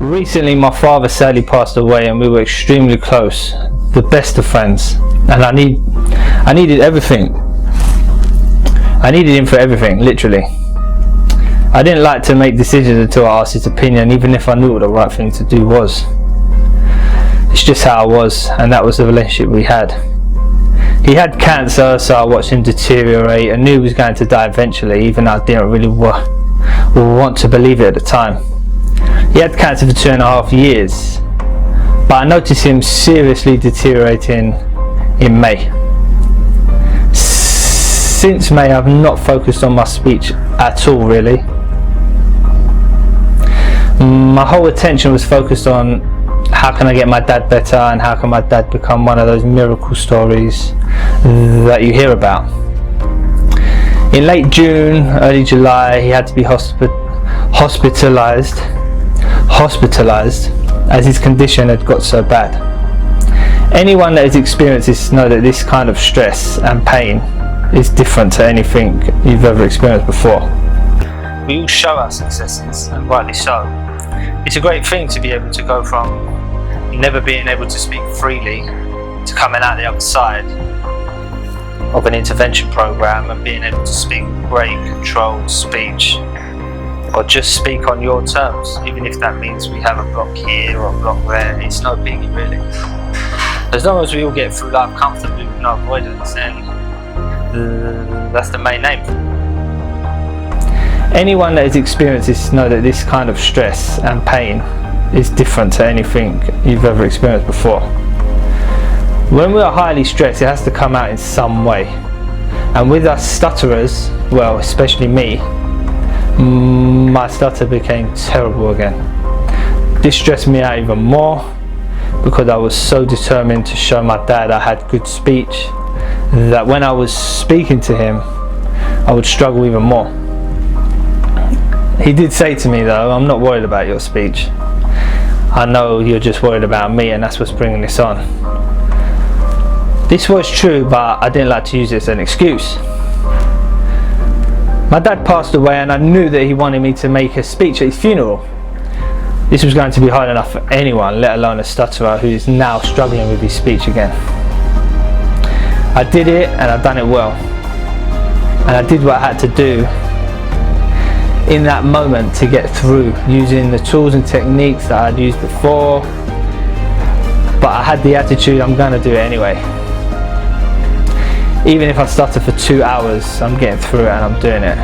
Recently my father sadly passed away and we were extremely close, the best of friends, and I needed everything. I needed him for everything, literally. I didn't like to make decisions until I asked his opinion, even if I knew what the right thing to do was. It's just how I was, and that was the relationship we had. He had cancer, so I watched him deteriorate and knew he was going to die eventually, even though I didn't really want to believe it at the time. He had cancer for 2.5 years, but I noticed him seriously deteriorating in May. Since May I've not focused on my speech at all, really. My whole attention was focused on how can I get my dad better and how can my dad become one of those miracle stories that you hear about. In late June, early July, he had to be hospitalized as his condition had got so bad. Anyone that has experienced this know that this kind of stress and pain is different to anything you've ever experienced before. We all show our successes, and rightly so. It's a great thing to be able to go from never being able to speak freely to coming out the other side of an intervention program and being able to speak great controlled speech, or just speak on your terms, even if that means we have a block here or a block there. It's no biggie, really. As long as we all get through life comfortably with no avoidance, then that's the main aim. Anyone that has experienced this know that this kind of stress and pain is different to anything you've ever experienced before. When we are highly stressed, it has to come out in some way. And with us stutterers, well, especially me, my stutter became terrible again. This stressed me out even more because I was so determined to show my dad I had good speech that when I was speaking to him, I would struggle even more. He did say to me though, I'm not worried about your speech. I know you're just worried about me, and that's what's bringing this on. This was true, but I didn't like to use it as an excuse. My dad passed away and I knew that he wanted me to make a speech at his funeral. This was going to be hard enough for anyone, let alone a stutterer who is now struggling with his speech again. I did it, and I've done it well. And I did what I had to do in that moment to get through, using the tools and techniques that I'd used before, but I had the attitude, I'm going to do it anyway. Even if I stutter for 2 hours, I'm getting through it and I'm doing it.